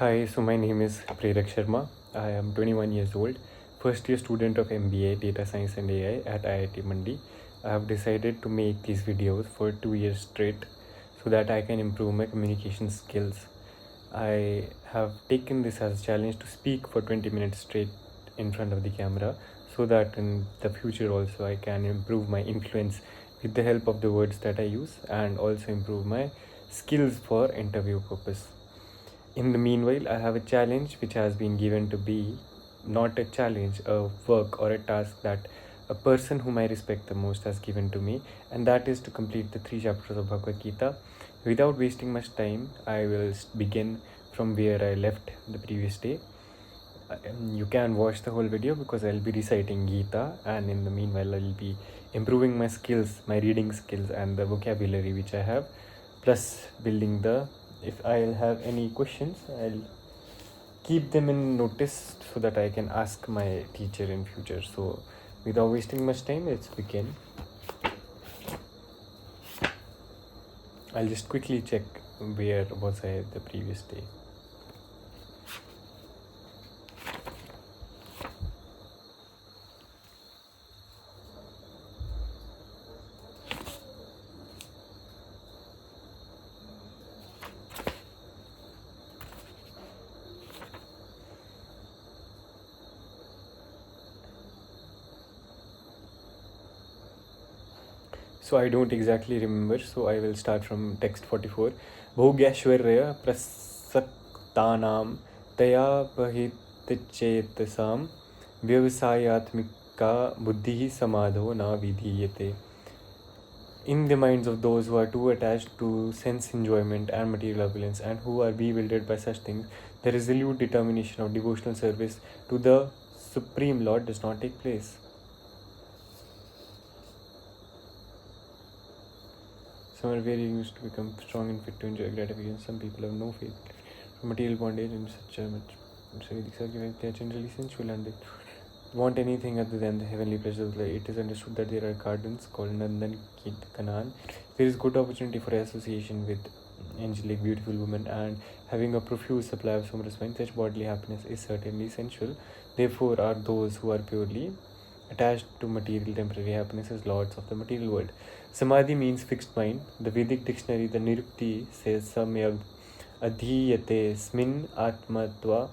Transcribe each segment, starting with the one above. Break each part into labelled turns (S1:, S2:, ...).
S1: Hi, so my name is Prerak Sharma. I am 21 years old, first year student of MBA Data Science and AI at IIT Mandi. I have decided to make these videos for 2 years straight so that I can improve my communication skills. I have taken this as a challenge to speak for 20 minutes straight in front of the camera so that in the future also I can improve my influence with the help of the words that I use and also improve my skills for interview purpose. In the meanwhile, I have a challenge which has been given to be not a challenge, a work or a task that a person whom I respect the most has given to me, and that is to complete the 3 chapters of Bhagavad Gita. Without wasting much time, I will begin from where I left the previous day. You can watch the whole video because I'll be reciting Gita, and in the meanwhile, I'll be improving my skills, my reading skills, and the vocabulary which I have, plus building the. If I'll have any questions, I'll keep them in notice so that I can ask my teacher in future. So, without wasting much time, let's begin. I'll just quickly check where was I the previous day. So I don't exactly remember, so I will start from text 44. Bhogyashwarya prasaktanam taya pahitchetasam vyavasayatmika buddhi samadho na vidhiyate. In the minds of those who are too attached to sense enjoyment and material opulence and who are bewildered by such things, the resolute determination of devotional service to the Supreme Lord does not take place. Some are very used to become strong and fit to enjoy gratification. Some people have no faith for material bondage and such they are generally sensual and they want anything other than the heavenly pleasures. It is understood that there are gardens called Nandan Kanan. There is good opportunity for association with angelic, beautiful women, and having a profuse supply of somerous wine. Such bodily happiness is certainly sensual. Therefore, are those who are purely attached to material temporary happiness as lords of the material world. Samadhi means fixed mind. The Vedic dictionary, the Nirukti, says Samyag adhiyate smin atmatva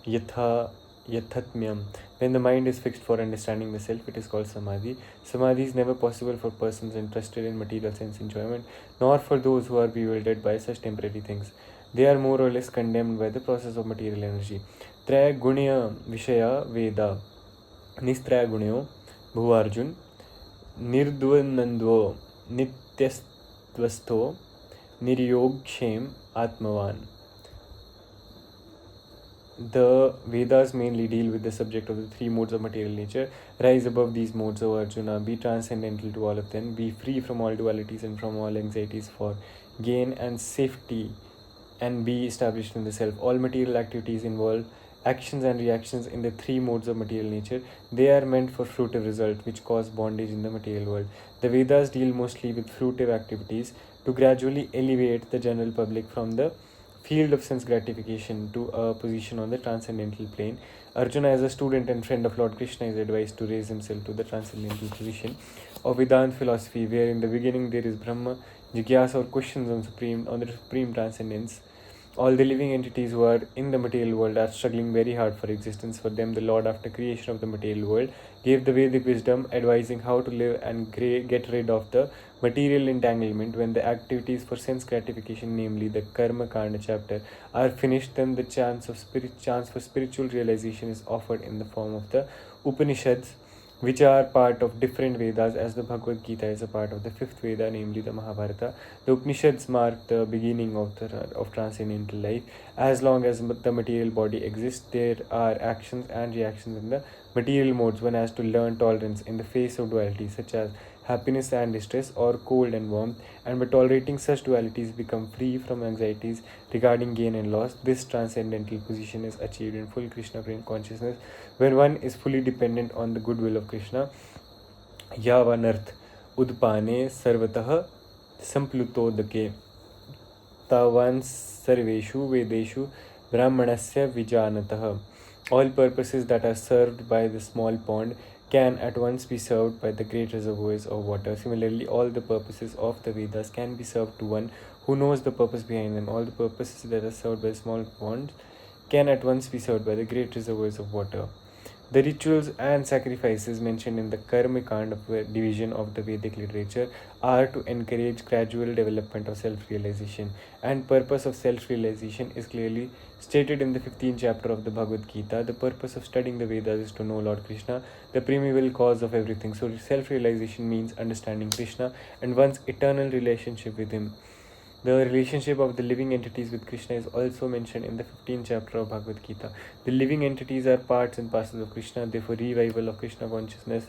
S1: yathatmyam. When the mind is fixed for understanding the self, it is called Samadhi. Samadhi is never possible for persons interested in material sense enjoyment, nor for those who are bewildered by such temporary things. They are more or less condemned by the process of material energy. Traya gunya vishaya veda nistraya gunyo bhuvarjun nirdvanandvo nityastvastho niryogshem atmavan. The Vedas mainly deal with the subject of the 3 modes of material nature. Rise above these modes, O Arjuna, be transcendental to all of them, be free from all dualities and from all anxieties for gain and safety, and be established in the self. All material activities involve actions and reactions in the 3 modes of material nature. They are meant for fruitive result, which cause bondage in the material world. The Vedas deal mostly with fruitive activities to gradually elevate the general public from the field of sense gratification to a position on the transcendental plane. Arjuna, as a student and friend of Lord Krishna, is advised to raise himself to the transcendental position of Vedanta philosophy, where in the beginning there is Brahma, Jigyasa, or questions on the supreme transcendence. All the living entities who are in the material world are struggling very hard for existence. For them, the Lord, after creation of the material world, gave the Vedic wisdom advising how to live and get rid of the material entanglement. When the activities for sense gratification, namely the Karma Kanda chapter, are finished, then the chance for spiritual realization is offered in the form of the Upanishads, which are part of different Vedas, as the Bhagavad Gita is a part of the 5th Veda, namely the Mahabharata. The Upanishads mark the beginning of transcendental life. As long as the material body exists, there are actions and reactions in the material modes. One has to learn tolerance in the face of duality, such as happiness and distress, or cold and warmth, and by tolerating such dualities become free from anxieties regarding gain and loss. This transcendental position is achieved in full Krishna consciousness when one is fully dependent on the goodwill of Krishna. Yavanarth udpane sarvatah samplutodake tavan sarveshu vedeshu brahmanasya vijanatah. All purposes that are served by the small pond can at once be served by the great reservoirs of water. Similarly, all the purposes of the Vedas can be served to one who knows the purpose behind them. All the purposes that are served by small ponds can at once be served by the great reservoirs of water. The rituals and sacrifices mentioned in the Karma Kand of the division of the Vedic literature are to encourage gradual development of self-realization, and purpose of self-realization is clearly stated in the 15th chapter of the Bhagavad Gita. The purpose of studying the Vedas is to know Lord Krishna, the primeval cause of everything. So self-realization means understanding Krishna and one's eternal relationship with him. The relationship of the living entities with Krishna is also mentioned in the 15th chapter of Bhagavad Gita. The living entities are parts and parcels of Krishna, therefore revival of Krishna consciousness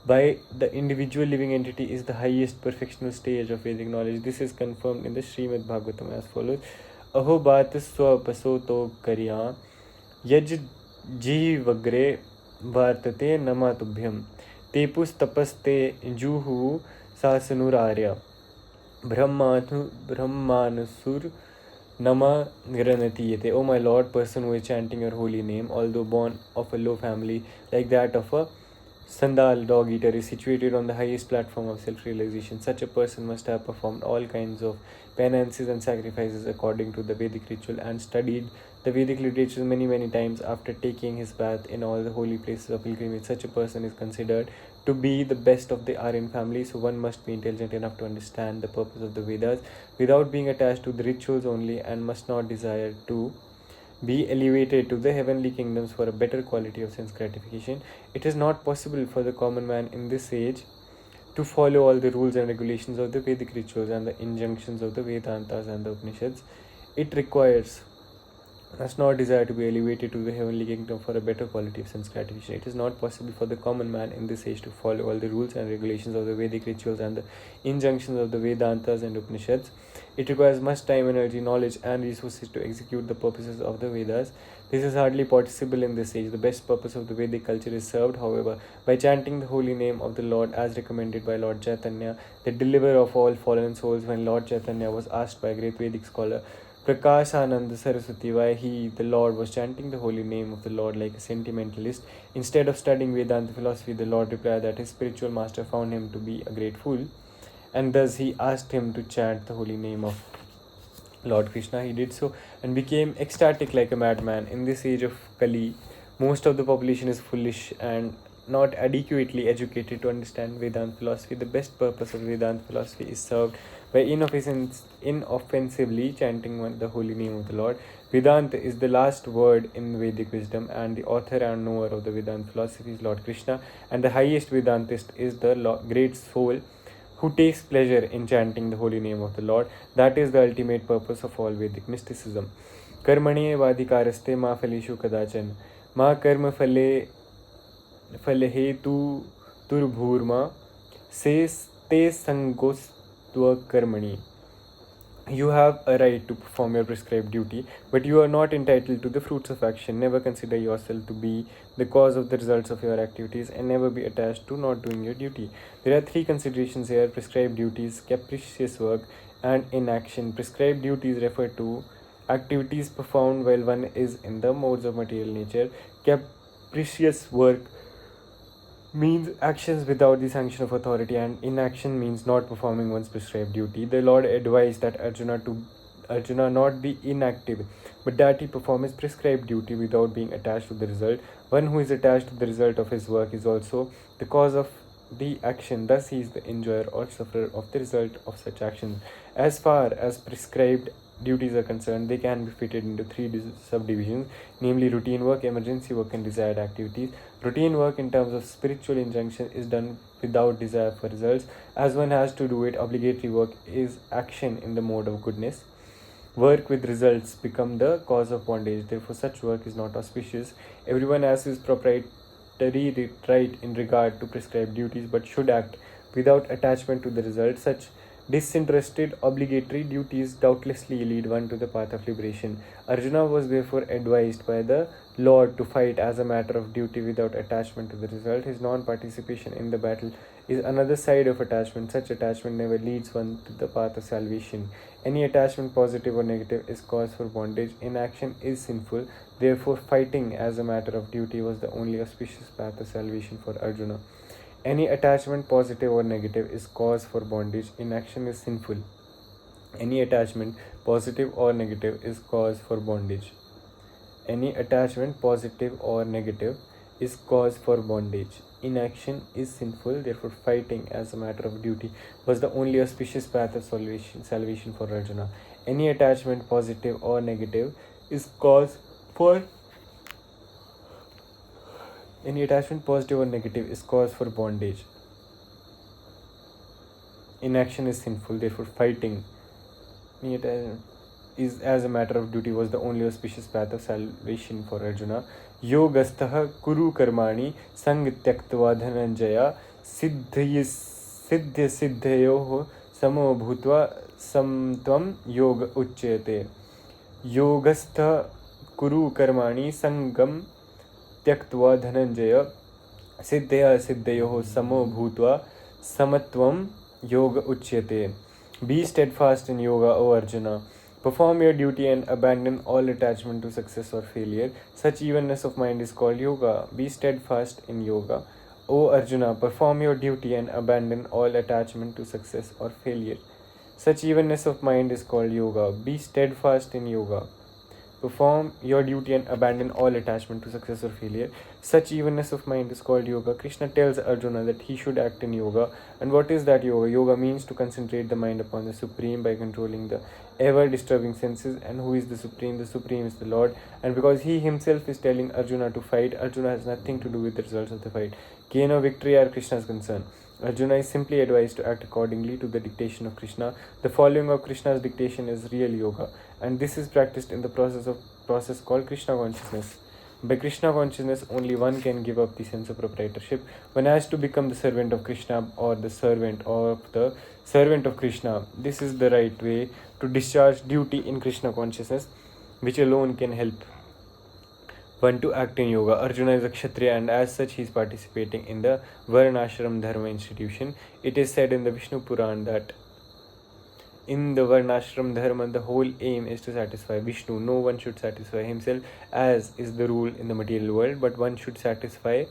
S1: by the individual living entity is the highest perfectional stage of Vedic knowledge. This is confirmed in the Srimad Bhagavatam as follows. Aho bhat swa pasoto karya yaj jivagre vartate namatubhyam tepus tapaste juhu sasanurarya Brahmanasur Nama Granatiyate. O my Lord, person who is chanting your holy name, although born of a low family like that of a Sandal dog eater, is situated on the highest platform of self-realization. Such a person must have performed all kinds of penances and sacrifices according to the Vedic ritual and studied the Vedic literature many times after taking his bath in all the holy places of pilgrimage. Such a person is considered to be the best of the Aryan family, so one must be intelligent enough to understand the purpose of the Vedas without being attached to the rituals only, and must not desire to be elevated to the heavenly kingdoms for a better quality of sense gratification. It is not possible for the common man in this age to follow all the rules and regulations of the Vedic rituals and the injunctions of the Vedantas and the Upanishads. It requires does not desire to be elevated to the heavenly kingdom for a better quality of sense gratification. It is not possible for the common man in this age to follow all the rules and regulations of the Vedic rituals and the injunctions of the Vedantas and Upanishads. It requires much time, energy, knowledge, and resources to execute the purposes of the Vedas. This is hardly possible in this age. The best purpose of the Vedic culture is served, however, by chanting the holy name of the Lord as recommended by Lord Chaitanya, the deliverer of all fallen souls. When Lord Chaitanya was asked by a great Vedic scholar, Prakashananda Saraswati, why he, the Lord, was chanting the holy name of the Lord like a sentimentalist instead of studying Vedanta philosophy, the Lord replied that his spiritual master found him to be a great fool, and thus he asked him to chant the holy name of Lord Krishna. He did so and became ecstatic like a madman. In this age of Kali, most of the population is foolish and not adequately educated to understand Vedanta philosophy. The best purpose of Vedanta philosophy is served by inoffensively chanting the holy name of the Lord. Vedanta is the last word in Vedic wisdom, and the author and knower of the Vedanta philosophy is Lord Krishna, and the highest Vedantist is the great soul who takes pleasure in chanting the holy name of the Lord. That is the ultimate purpose of all Vedic mysticism. Karmanye vadikaraste ma phaleshu kadachan ma karma phalehetu turbhurma se te sangostva karmani. You have a right to perform your prescribed duty, but you are not entitled to the fruits of action. Never consider yourself to be the cause of the results of your activities, and never be attached to not doing your duty. There are three considerations here: prescribed duties, capricious work, and inaction. Prescribed duties refer to activities performed while one is in the modes of material nature. Capricious work means actions without the sanction of authority, and inaction means not performing one's prescribed duty. The Lord advised that Arjuna not be inactive, but that he perform his prescribed duty without being attached to the result. One who is attached to the result of his work is also the cause of the action. Thus he is the enjoyer or sufferer of the result of such actions. As far as prescribed duties are concerned, they can be fitted into three subdivisions, namely routine work, emergency work, and desired activities. Routine work in terms of spiritual injunction is done without desire for results, as one has to do it. Obligatory work is action in the mode of goodness. Work with results become the cause of bondage, therefore such work is not auspicious. Everyone has his proprietary right in regard to prescribed duties, but should act without attachment to the result. Such Disinterested, obligatory duties doubtlessly lead one to the path of liberation. Arjuna was therefore advised by the Lord to fight as a matter of duty without attachment to the result. His non participation in the battle is another side of attachment. Such attachment never leads one to the path of salvation. Any attachment, positive or negative, is cause for bondage. Inaction is sinful. Therefore, fighting as a matter of duty was the only auspicious path of salvation for Arjuna. Any attachment, positive or negative, is cause for bondage. Inaction is sinful. Any attachment, positive or negative, is cause for bondage. Any attachment, positive or negative, is cause for bondage. Inaction is sinful. Therefore, fighting as a matter of duty was the only auspicious path of salvation for Arjuna. Any attachment, positive or negative, is cause for Any attachment, positive or negative, is cause for bondage. Inaction is sinful. Therefore, fighting is as a matter of duty was the only auspicious path of salvation for Arjuna. Yogastha kuru karmani sang tyaktva dhananjaya siddhya siddhayoh samo bhutva samtvam yoga uchyate. Yogastha kuru karmani sangam tyaktva dhananjaya siddhya siddhayoh samo bhutva samatvam yoga uchyate. Be steadfast in yoga, O Arjuna. Perform your duty and abandon all attachment to success or failure. Such evenness of mind is called yoga. Be steadfast in yoga, O Arjuna. Perform your duty and abandon all attachment to success or failure. Such evenness of mind is called yoga. Be steadfast in yoga. Perform your duty and abandon all attachment to success or failure. Such evenness of mind is called yoga. Krishna tells Arjuna that he should act in yoga. And what is that yoga? Yoga means to concentrate the mind upon the Supreme by controlling the ever-disturbing senses. And who is the Supreme? The Supreme is the Lord. And because he himself is telling Arjuna to fight, Arjuna has nothing to do with the results of the fight. Gain or victory are Krishna's concern. Arjuna is simply advised to act accordingly to the dictation of Krishna. The following of Krishna's dictation is real yoga, and this is practiced in the process called Krishna consciousness. By Krishna consciousness, only one can give up the sense of proprietorship. One has to become the servant of Krishna or the servant of Krishna. This is the right way to discharge duty in Krishna consciousness, which alone can help one to act in yoga. Arjuna is a Kshatriya, and as such he is participating in the Varnashram Dharma institution. It is said in the Vishnu Puran that in the Varnashram Dharma, the whole aim is to satisfy Vishnu. No one should satisfy himself, as is the rule in the material world, but one should satisfy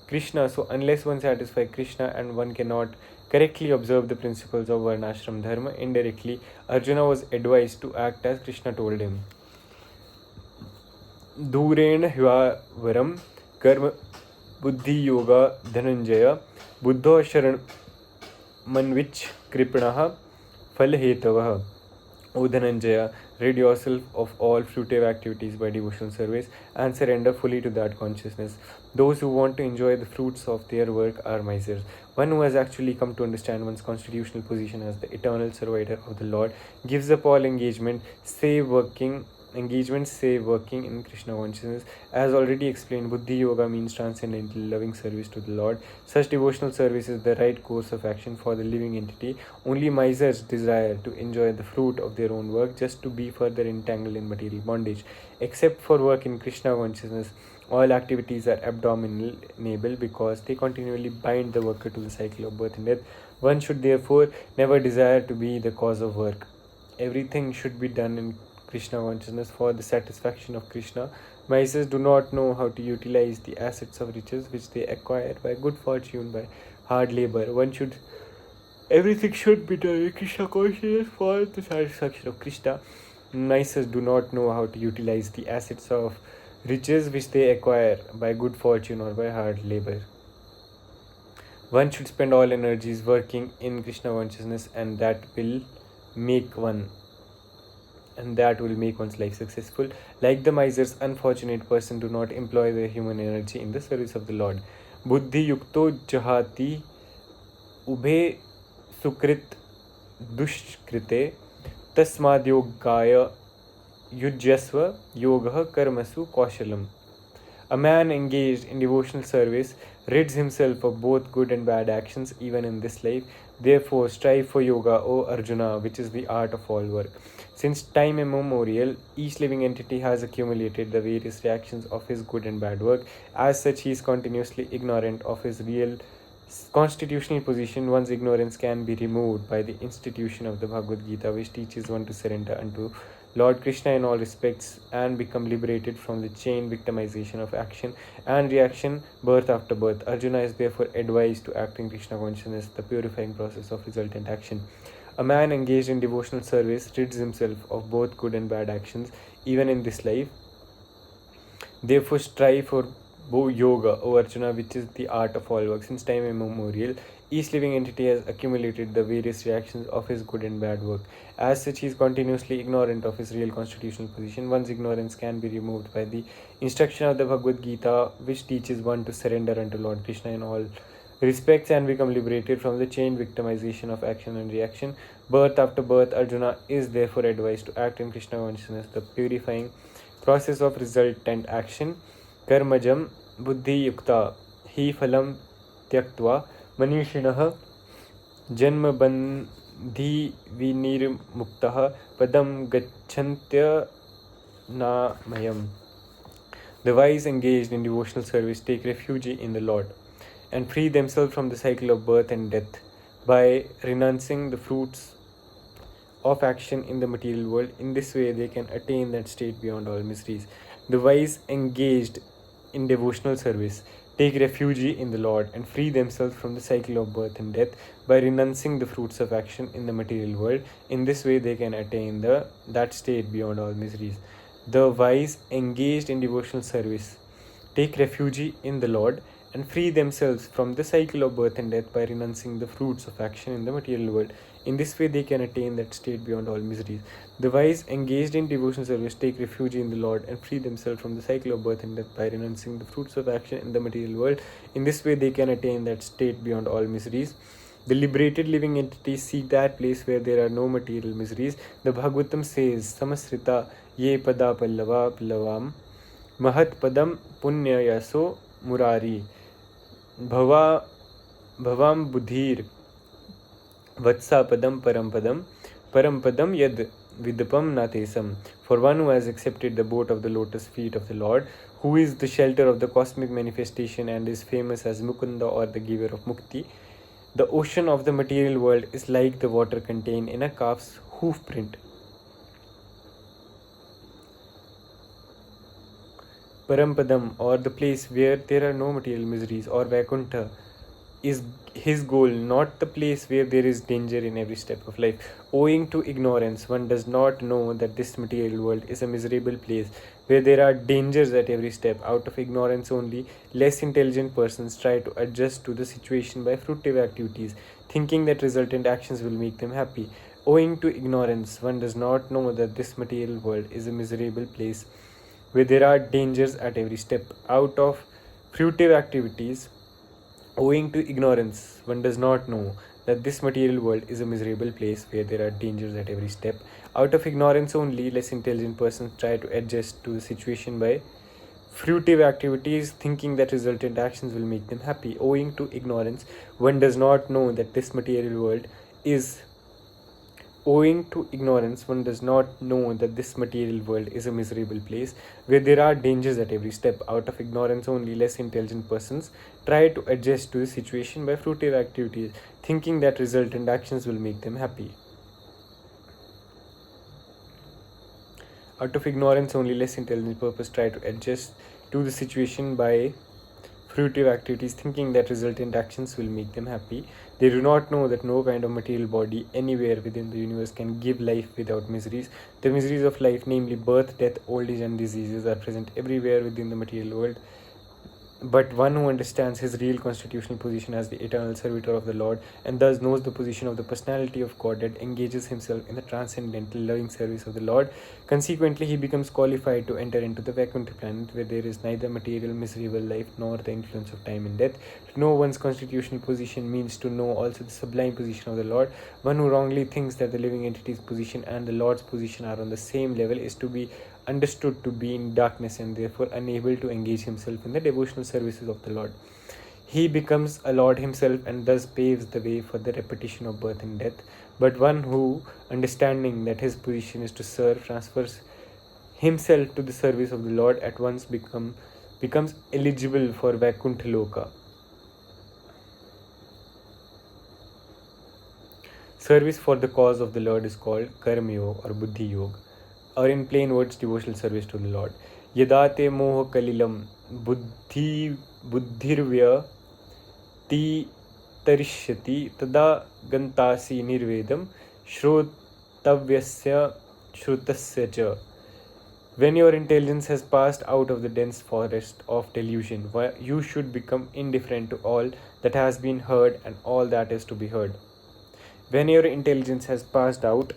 S1: Krishna. So unless one satisfies Krishna and one cannot correctly observe the principles of Varnashram Dharma, indirectly Arjuna was advised to act as Krishna told him. Duren hvaram karma buddhi yoga dhananjaya buddho sharan manvich kripanaha falhetavah. O Dhananjaya, rid yourself of all fruitive activities by devotional service and surrender fully to that consciousness. Those who want to enjoy the fruits of their work are misers. One who has actually come to understand one's constitutional position as the eternal servitor of the Lord gives up all engagements save working in Krishna consciousness. As already explained, Buddhi Yoga means transcendental loving service to the Lord. Such devotional service is the right course of action for the living entity. Only misers desire to enjoy the fruit of their own work just to be further entangled in material bondage. Except for work in Krishna consciousness, all activities are abominable because they continually bind the worker to the cycle of birth and death. One should therefore never desire to be the cause of work. Everything should be done in Krishna consciousness for the satisfaction of Krishna. Misers do not know how to utilize the assets of riches which they acquire by good fortune, by hard labor. Everything should be done in Krishna consciousness for the satisfaction of Krishna. Misers do not know how to utilize the assets of riches which they acquire by good fortune or by hard labor. One should spend all energies working in Krishna consciousness, and that will make one's life successful. Like the misers, unfortunate person do not employ their human energy in the service of the Lord. Buddhi yukto jahati ubhe sukrit dushkrite tasmad yogaya yujyasva yoga karmasu kaushalam. A man engaged in devotional service rids himself of both good and bad actions even in this life. Therefore, strive for yoga, O Arjuna, which is the art of all work. Since time immemorial, each living entity has accumulated the various reactions of his good and bad work. As such, he is continuously ignorant of his real constitutional position. One's ignorance can be removed by the institution of the Bhagavad Gita, which teaches one to surrender unto Lord Krishna in all respects and become liberated from the chain victimization of action and reaction, birth after birth. Arjuna is therefore advised to act in Krishna consciousness, the purifying process of resultant action. A man engaged in devotional service rids himself of both good and bad actions, even in this life. Therefore, strive for yoga, O Arjuna, which is the art of all work. Since time immemorial, each living entity has accumulated the various reactions of his good and bad work. As such, he is continuously ignorant of his real constitutional position. One's ignorance can be removed by the instruction of the Bhagavad Gita, which teaches one to surrender unto Lord Krishna in all respects and become liberated from the chain victimization of action and reaction. Birth after birth, Arjuna is therefore advised to act in Krishna consciousness, the purifying process of resultant action. Karmajam buddhi yukta hi phalam tyaktva manishinaha janma bandhi vinirmuktah padam gacchantya namayam. The wise engaged in devotional service take refuge in the Lord and free themselves from the cycle of birth and death by renouncing the fruits of action in the material world. In this way, they can attain that state beyond all miseries. The wise engaged in devotional service take refuge in the Lord and free themselves from the cycle of birth and death by renouncing the fruits of action in the material world. In this way, they can attain that state beyond all miseries. The wise engaged in devotional service take refuge in the Lord and free themselves from the cycle of birth and death by renouncing the fruits of action in the material world. In this way, they can attain that state beyond all miseries. The wise engaged in devotional service take refuge in the Lord and free themselves from the cycle of birth and death by renouncing the fruits of action in the material world. In this way, they can attain that state beyond all miseries. The liberated living entities seek that place where there are no material miseries. The Bhagavatam says, Samasrita ye pada pallava pallavam mahat padam punya yaso murari bhava bhavam buddhir vatsa padam param padam yad vidapam natesam. For one who has accepted the boat of the lotus feet of the Lord, who is the shelter of the cosmic manifestation and is famous as Mukunda or the giver of Mukti, the ocean of the material world is like the water contained in a calf's hoof print. Parampadam, or the place where there are no material miseries, or Vaikuntha, is his goal, not the place where there is danger in every step of life. Owing to ignorance, one does not know that this material world is a miserable place where there are dangers at every step. Out of ignorance only, less intelligent persons try to adjust to the situation by fruitive activities, thinking that resultant actions will make them happy. Owing to ignorance, one does not know that this material world is a miserable place where there are dangers at every step. Out of fruitive activities, owing to ignorance, one does not know that this material world is a miserable place where there are dangers at every step. Out of ignorance only, less intelligent persons try to adjust to the situation by fruitive activities, thinking that resultant actions will make them happy. Owing to ignorance, one does not know that this material world is Owing to ignorance, one does not know that this material world is a miserable place where there are dangers at every step. Out of ignorance only, less intelligent persons try to adjust to the situation by fruitive activities, thinking that resultant actions will make them happy. Out of ignorance only, less intelligent persons try to adjust to the situation by fruitive activities, thinking that resultant actions will make them happy. They do not know that no kind of material body anywhere within the universe can give life without miseries. The miseries of life, namely birth, death, old age, and diseases, are present everywhere within the material world. But one who understands his real constitutional position as the eternal servitor of the Lord and thus knows the position of the personality of Godhead engages himself in the transcendental loving service of the Lord. Consequently, he becomes qualified to enter into the Vaikuntha planet where there is neither material miserable life nor the influence of time and death. To know one's constitutional position means to know also the sublime position of the Lord. One who wrongly thinks that the living entity's position and the Lord's position are on the same level is to be understood to be in darkness and therefore unable to engage himself in the devotional services of the Lord. He becomes a lord himself and thus paves the way for the repetition of birth and death. But one who, understanding that his position is to serve, transfers himself to the service of the Lord, at once becomes eligible for Vaikuntha Loka. Service for the cause of the Lord is called Karma Yoga or Buddhi Yoga, or in plain words, devotional service to the Lord. Yadate moha kalilam buddhirvya ti tarishyati tada gantasi nirvedam shrotavyasya shrutasya cha. When your intelligence has passed out of the dense forest of delusion, you should become indifferent to all that has been heard and all that is to be heard. When your intelligence has passed out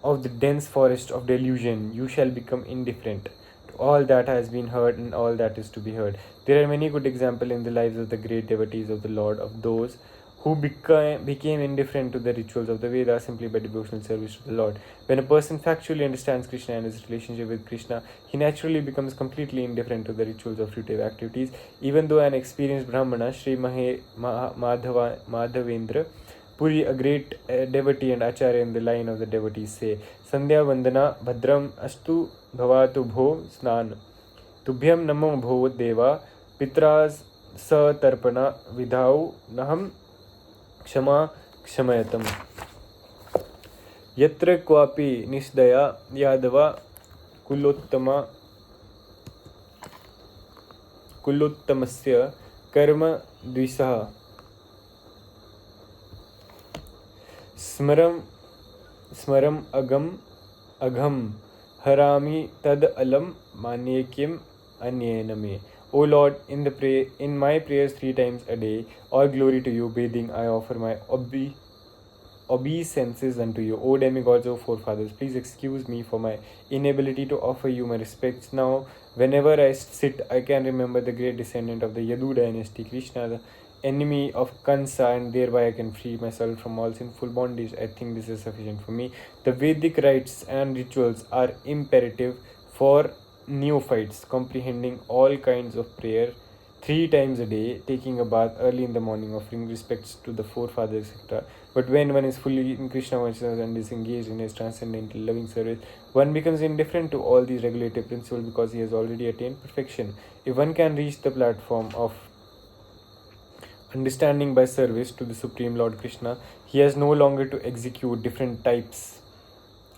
S1: of the dense forest of delusion, you shall become indifferent to all that has been heard and all that is to be heard. There are many good examples in the lives of the great devotees of the Lord, of those who became indifferent to the rituals of the Vedas simply by devotional service to the Lord. When a person factually understands Krishna and his relationship with Krishna, he naturally becomes completely indifferent to the rituals of fruitive activities. Even though an experienced Brahmana, Sri Madhavendra Puri, a great devotee and acharya in the line of the devotees, say, Sandhya Vandana Bhadram Astu Bhavatu Bho Snan Tubhyam Namo Bho Deva Pitras Sa Tarpana Vidhau Naham Kshama Kshamayatam. Yatra Kwapi Nisdaya Yadava Kulottamasya Karma Dvisaha Smaram Agham Harami Tad Alam Manyekim Anyename. O Lord, in my prayers 3 times a day, all glory to you, bathing, I offer my obeisances unto you. O demigods, O forefathers, please excuse me for my inability to offer you my respects. Now, whenever I sit, I can remember the great descendant of the Yadu dynasty, Krishna, the enemy of Kansa, and thereby I can free myself from all sinful bondage. I think this is sufficient for me. The Vedic rites and rituals are imperative for neophytes, comprehending all kinds of prayer 3 times a day, taking a bath early in the morning, offering respects to the forefathers, etc. But when one is fully in Krishna consciousness and is engaged in his transcendental loving service, one becomes indifferent to all these regulative principles because he has already attained perfection. If one can reach the platform of understanding by service to the Supreme Lord Krishna, he has no longer to execute different types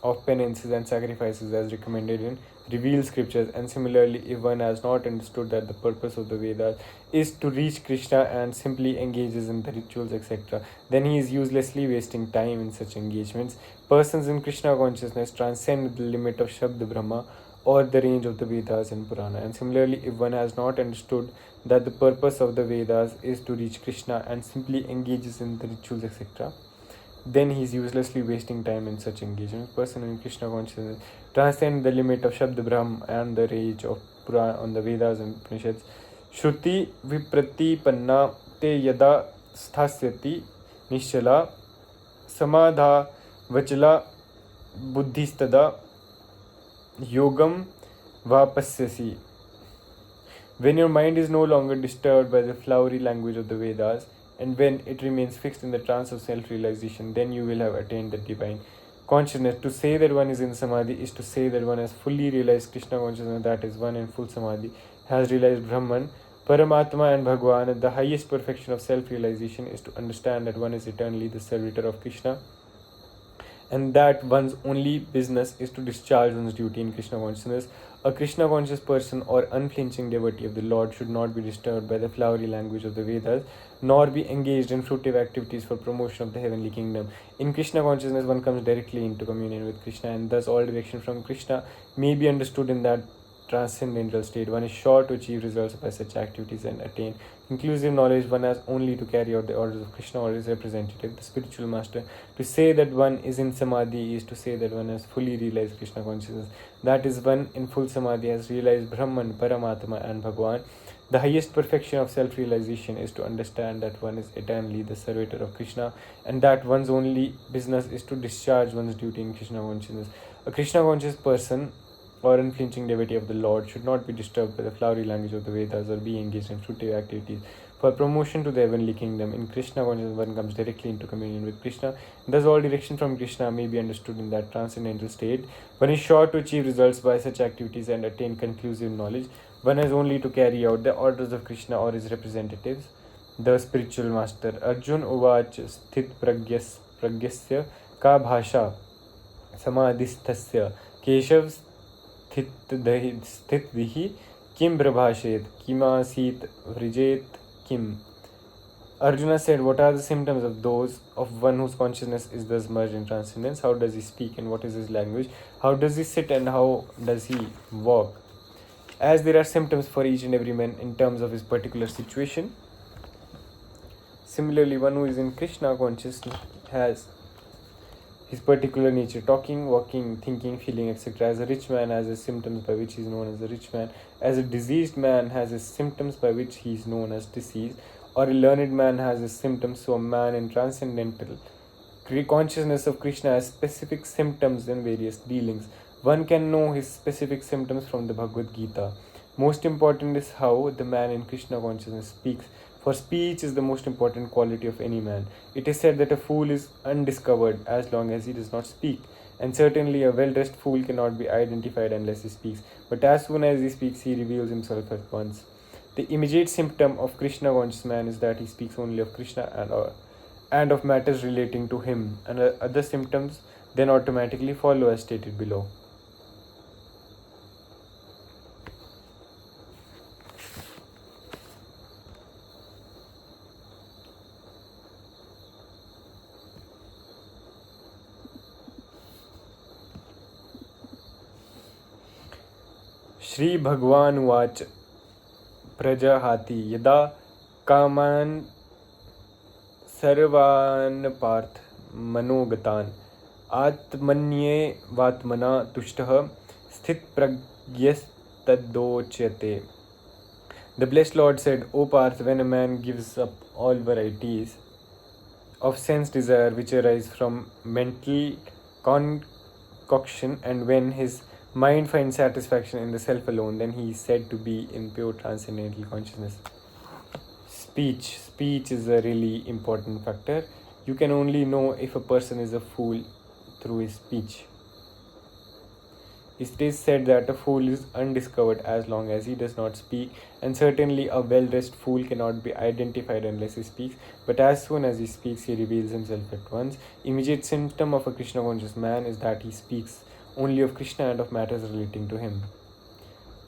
S1: of penances and sacrifices as recommended in revealed scriptures. And similarly, if one has not understood that the purpose of the Vedas is to reach Krishna and simply engages in the rituals, etc., then he is uselessly wasting time in such engagements. Persons in Krishna consciousness transcend the limit of Shabda Brahma or the range of the Vedas and Purana. And similarly, if one has not understood that the purpose of the Vedas is to reach Krishna and simply engages in the rituals, etc., then he is uselessly wasting time in such engagement. Person in Krishna consciousness transcend the limit of Shabda Brahm and the range of Purana on the Vedas and Upanishads. Shruti vipratipanna te yada sthasyati nishala samadha vachala buddhistada yogam vapasyasi. When your mind is no longer disturbed by the flowery language of the Vedas, and when it remains fixed in the trance of self-realization, then you will have attained the divine consciousness. To say that one is in Samadhi is to say that one has fully realized Krishna consciousness, that is, one in full Samadhi has realized Brahman, Paramatma and Bhagwan. The highest perfection of self-realization is to understand that one is eternally the servitor of Krishna, and that one's only business is to discharge one's duty in Krishna consciousness. A Krishna conscious person or unflinching devotee of the Lord should not be disturbed by the flowery language of the Vedas, nor be engaged in fruitive activities for promotion of the heavenly kingdom. In Krishna consciousness, one comes directly into communion with Krishna, and thus all direction from Krishna may be understood in that transcendental state. One is sure to achieve results by such activities and attain inclusive knowledge. One has only to carry out the orders of Krishna or his representative, the spiritual master. To say that one is in Samadhi is to say that one has fully realized Krishna consciousness. That is, one in full Samadhi has realized Brahman, Paramatma and Bhagwan. The highest perfection of self-realization is to understand that one is eternally the servitor of Krishna, and that one's only business is to discharge one's duty in Krishna consciousness. A Krishna conscious person or unflinching devotee of the Lord should not be disturbed by the flowery language of the Vedas or be engaged in fruitive activities for promotion to the heavenly kingdom. In Krishna consciousness, one comes directly into communion with Krishna. Thus, all direction from Krishna may be understood in that transcendental state. One is sure to achieve results by such activities and attain conclusive knowledge. One has only to carry out the orders of Krishna or his representatives. The spiritual master. Arjun Uvach Sthit Pragyasya Ka Bhasha Samadhisthasya Keshav Sthit Vihi Kim Prabhashet Kimasit Vrijet Kim. Arjuna said, what are the symptoms of those of one whose consciousness is thus merged in transcendence? How does he speak and what is his language? How does he sit and how does he walk? As there are symptoms for each and every man in terms of his particular situation, similarly, one who is in Krishna consciousness has his particular nature, talking, walking, thinking, feeling, etc. As a rich man has his symptoms by which he is known as a rich man. As a diseased man has his symptoms by which he is known as diseased. Or a learned man has his symptoms. So a man in transcendental consciousness of Krishna has specific symptoms in various dealings. One can know his specific symptoms from the Bhagavad Gita. Most important is how the man in Krishna consciousness speaks. For speech is the most important quality of any man. It is said that a fool is undiscovered as long as he does not speak. And certainly a well-dressed fool cannot be identified unless he speaks. But as soon as he speaks, he reveals himself at once. The immediate symptom of Krishna conscious man is that he speaks only of Krishna and of matters relating to him. And other symptoms then automatically follow as stated below. Shri भगवानुवाच प्रजहाति यदा कामान् सर्वान् Partha मनोगतान् आत्मन्येवात्मना तुष्टः स्थितप्रज्ञस्तदोच्यते. The blessed Lord said, O Parth, when a man gives up all varieties of sense desire which arise from mental concoction, and when his mind finds satisfaction in the self alone, then he is said to be in pure transcendental consciousness. Speech is a really important factor. You can only know if a person is a fool through his speech. It is said that a fool is undiscovered as long as he does not speak, and certainly a well-dressed fool cannot be identified unless he speaks, but as soon as he speaks, he reveals himself at once. Immediate symptom of a Krishna conscious man is that he speaks only of Krishna and of matters relating to him.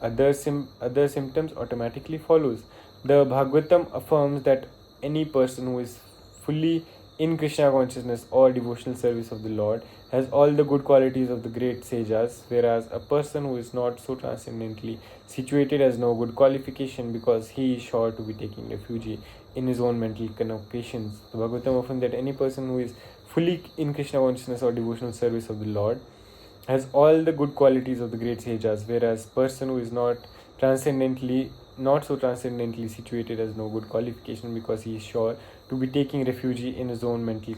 S1: Other symptoms automatically follows. The Bhagavatam affirms that any person who is fully in Krishna consciousness or devotional service of the Lord has all the good qualities of the great sages, whereas a person who is not so transcendently situated has no good qualification because he is sure to be taking refuge in his own mental connotations. The Bhagavatam affirms that any person who is fully in Krishna consciousness or devotional service of the Lord has all the good qualities of the great sages, whereas person who is not so transcendently situated has no good qualification because he is sure to be taking refuge in his own mental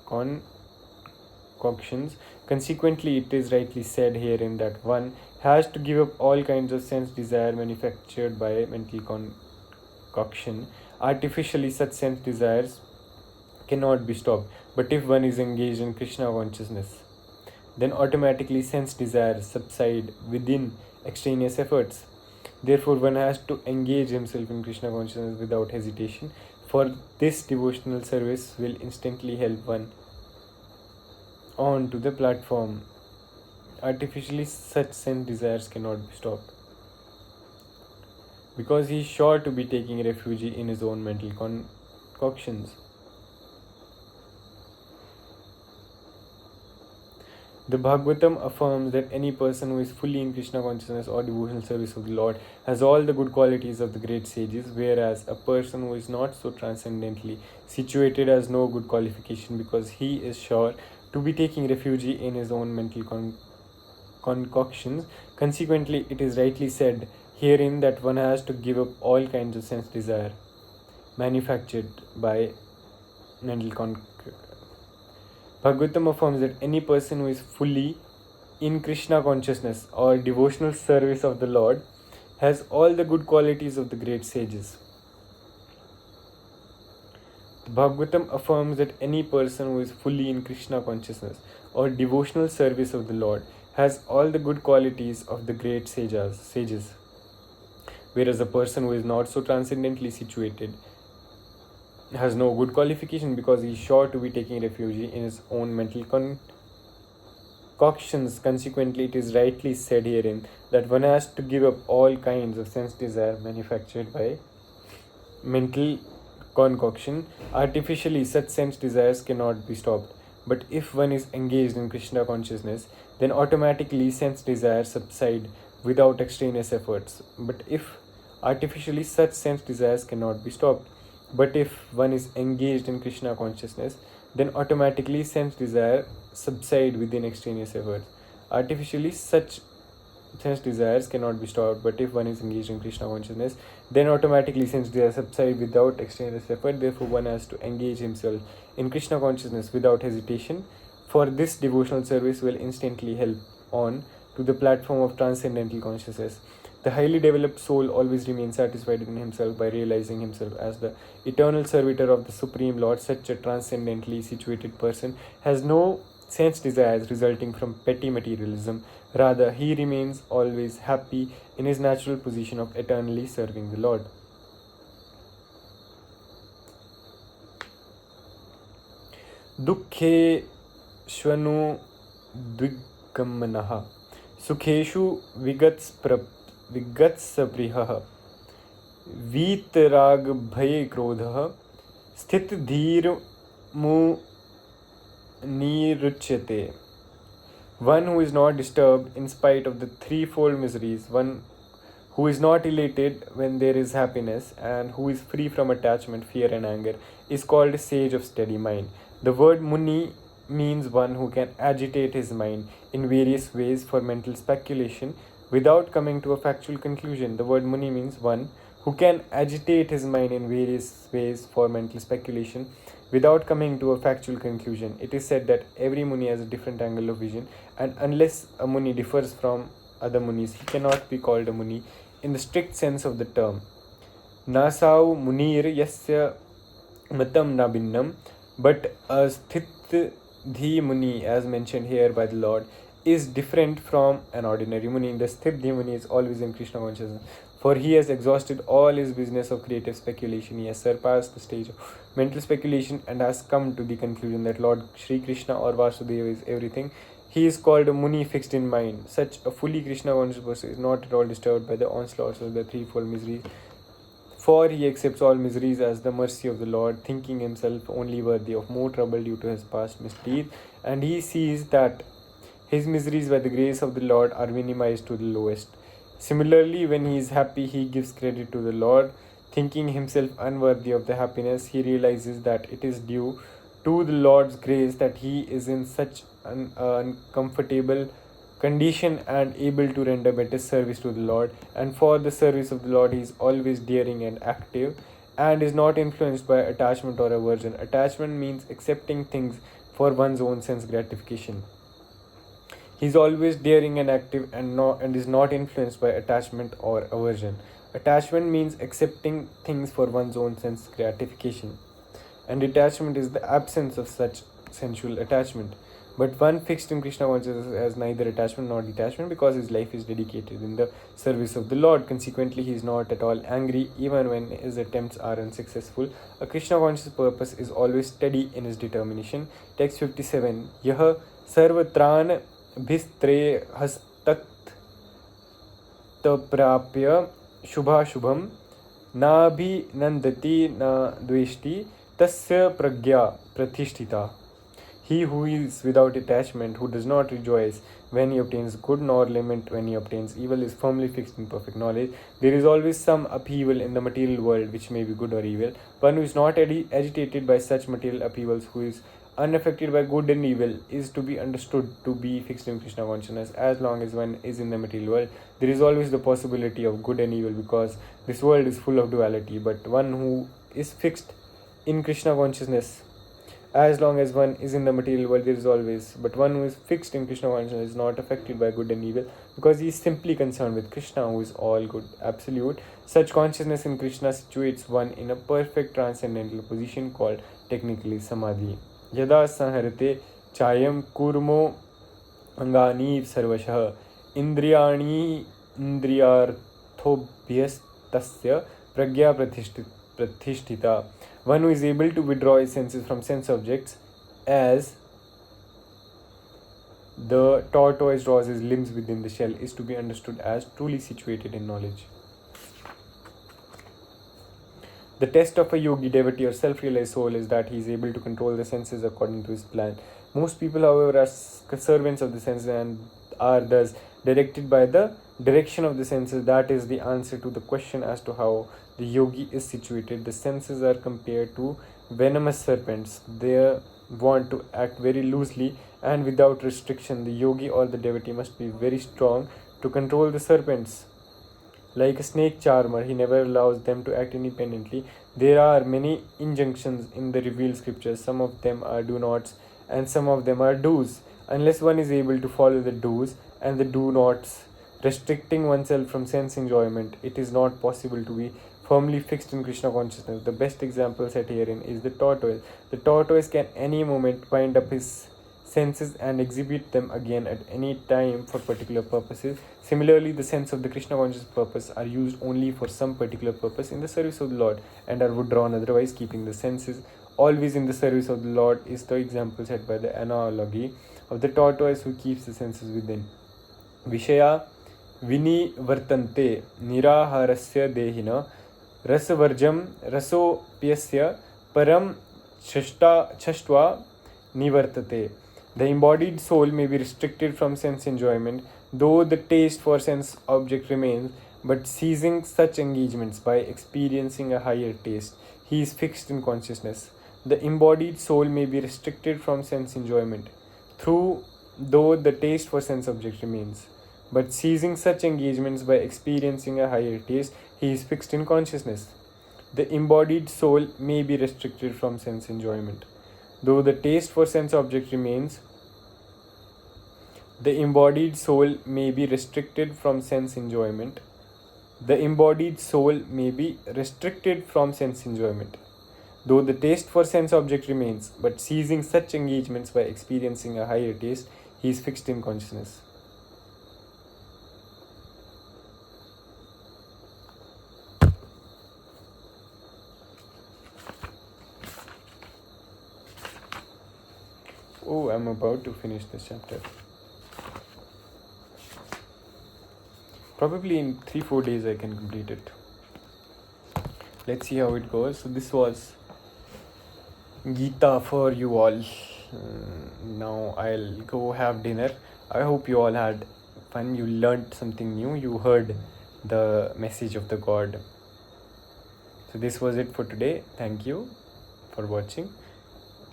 S1: concoctions. Consequently, it is rightly said herein that one has to give up all kinds of sense desire manufactured by mental concoction. Artificially, such sense desires cannot be stopped. But if one is engaged in Krishna consciousness, then automatically sense desires subside within extraneous efforts. Therefore, one has to engage himself in Krishna consciousness without hesitation, for this devotional service will instantly help one on to the platform. Artificially, such sense desires cannot be stopped, because he is sure to be taking refuge in his own mental concoctions. The Bhagavatam affirms that any person who is fully in Krishna consciousness or devotional service of the Lord has all the good qualities of the great sages, whereas a person who is not so transcendently situated has no good qualification because he is sure to be taking refuge in his own mental concoctions. Consequently, it is rightly said herein that one has to give up all kinds of sense desire manufactured by mental Bhagavatam affirms that any person who is fully in Krishna consciousness or devotional service of the Lord has all the good qualities of the great sages. Bhagavatam affirms that any person who is fully in Krishna consciousness or devotional service of the Lord has all the good qualities of the great sages. Whereas a person who is not so transcendently situated has no good qualification because he is sure to be taking refuge in his own mental concoctions. Consequently, it is rightly said herein that one has to give up all kinds of sense desire manufactured by mental concoction. Artificially, such sense desires cannot be stopped. But if one is engaged in Krishna consciousness, then automatically sense desires subside without extraneous efforts. But if artificially such sense desires cannot be stopped. But if one is engaged in Krishna consciousness, then automatically sense desire subside within extraneous efforts. Artificially, such sense desires cannot be stopped, but if one is engaged in Krishna consciousness, then automatically sense desires subside without extraneous effort. Therefore, one has to engage himself in Krishna consciousness without hesitation. For this devotional service will instantly help on to the platform of transcendental consciousness. The highly developed soul always remains satisfied in himself by realizing himself as the eternal servitor of the Supreme Lord. Such a transcendently situated person has no sense desires resulting from petty materialism. Rather, he remains always happy in his natural position of eternally serving the Lord. दुःखेष्वनु द्विगमनः सुखेषु विगत्सप्रियः वीतरागभये क्रोधः स्थितधीर्मुनिरुच्यते. One who is not disturbed in spite of the threefold miseries, one who is not elated when there is happiness, and who is free from attachment, fear, and anger, is called a sage of steady mind. The word Muni means one who can agitate his mind in various ways for mental speculation without coming to a factual conclusion. The word Muni means one who can agitate his mind in various ways for mental speculation without coming to a factual conclusion. It is said that every Muni has a different angle of vision, and unless a Muni differs from other Munis, he cannot be called a Muni in the strict sense of the term. Nasau Munir Yasya Matam Nabinnam, but a Sthitdhi Muni, as mentioned here by the Lord, is different from an ordinary Muni. The Sthitdhi Muni is always in Krishna consciousness, for he has exhausted all his business of creative speculation. He has surpassed the stage of mental speculation and has come to the conclusion that Lord Shri Krishna or Vasudeva is everything. He is called a Muni fixed in mind. Such a fully Krishna conscious person is not at all disturbed by the onslaughts of the threefold miseries, for he accepts all miseries as the mercy of the Lord, thinking himself only worthy of more trouble due to his past misdeeds, and he sees that his miseries by the grace of the Lord are minimized to the lowest. Similarly, when he is happy, he gives credit to the Lord. Thinking himself unworthy of the happiness, he realizes that it is due to the Lord's grace that he is in such an uncomfortable condition and able to render better service to the Lord. And for the service of the Lord, he is always daring and active and is not influenced by attachment or aversion. Attachment means accepting things for one's own sense gratification. He is always daring and active and is not influenced by attachment or aversion. Attachment means accepting things for one's own sense gratification, and detachment is the absence of such sensual attachment. But one fixed in Krishna consciousness has neither attachment nor detachment because his life is dedicated in the service of the Lord. Consequently, he is not at all angry even when his attempts are unsuccessful. A Krishna conscious purpose is always steady in his determination. Text 57. Yah sarvatran bhistre hastat prapya shubha shubham na bhi nandati na dveshti tasya pragya pratishtita. He who is without attachment, who does not rejoice when he obtains good nor lament when he obtains evil, is firmly fixed in perfect knowledge. There is always some upheaval in the material world which may be good or evil. One who is not agitated by such material upheavals, who is unaffected by good and evil, is to be understood to be fixed in Krishna consciousness. As long as one is in the material world, there is always the possibility of good and evil because this world is full of duality. But one who is fixed in Krishna consciousness, as long as one is in the material world, there is always. But one who is fixed in Krishna consciousness is not affected by good and evil because he is simply concerned with Krishna, who is all good, absolute. Such consciousness in Krishna situates one in a perfect transcendental position called technically samadhi. Yada sanharate chayam kurmo angani sarvashah indriyani indriyarthobhyastasya pragya pratishtita. One who is able to withdraw his senses from sense objects as the tortoise draws his limbs within the shell is to be understood as truly situated in knowledge. The test of a yogi, devotee, or self-realized soul is that he is able to control the senses according to his plan. Most people, however, are servants of the senses and are thus directed by the direction of the senses. That is the answer to the question as to how the yogi is situated. The senses are compared to venomous serpents. They want to act very loosely and without restriction. The yogi or the devotee must be very strong to control the serpents. Like a snake charmer, he never allows them to act independently. There are many injunctions in the revealed scriptures. Some of them are do nots and some of them are do's. Unless one is able to follow the do's and the do nots, restricting oneself from sense enjoyment, it is not possible to be firmly fixed in Krishna consciousness. The best example set herein is the tortoise. The tortoise can any moment wind up his senses and exhibit them again at any time for particular purposes. Similarly, the sense of the Krishna conscious purpose are used only for some particular purpose in the service of the Lord and are withdrawn otherwise. Keeping the senses always in the service of the Lord is the example set by the analogy of the tortoise who keeps the senses within. Vishaya vinivartante niraharasya dehina rasvarjam rasopyasya param chashtva nivartate. The embodied soul may be restricted from sense enjoyment, though the taste for sense object remains, but ceasing such engagements by experiencing a higher taste, he is fixed in consciousness. The embodied soul may be restricted from sense enjoyment, though the taste for sense object remains, but ceasing such engagements by experiencing a higher taste, he is fixed in consciousness. The embodied soul may be restricted from sense enjoyment, though the taste for sense object remains. The embodied soul may be restricted from sense enjoyment. The embodied soul may be restricted from sense enjoyment, though the taste for sense object remains, but ceasing such engagements by experiencing a higher taste, he is fixed in consciousness. Oh, I'm about to finish this chapter. Probably in 3-4 days I can complete it. Let's see how it goes. So this was Gita for you all. Now I'll go have dinner. I hope you all had fun. You learned something new. You heard the message of the God. So this was it for today. Thank you for watching.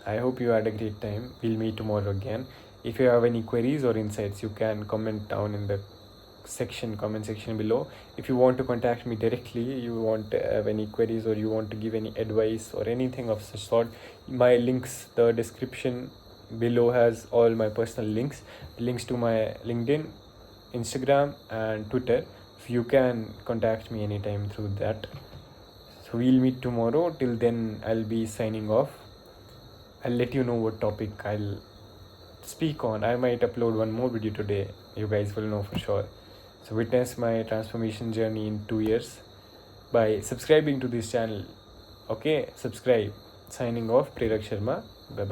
S1: I hope you had a great time. We'll meet tomorrow again. If you have any queries or insights, you can comment down in the comment section below. If you want to contact me directly, you want to have any queries or you want to give any advice or anything of such sort, my links, the description below has all my personal links to my LinkedIn, Instagram and Twitter. So you can contact me anytime through that. So we'll meet tomorrow. Till then, I'll be signing off. I'll let you know what topic I'll speak on. I might upload one more video today. You guys will know for sure. So witness my transformation journey in 2 years by subscribing to this channel. Okay, subscribe. Signing off, Prerak Sharma. Bye bye.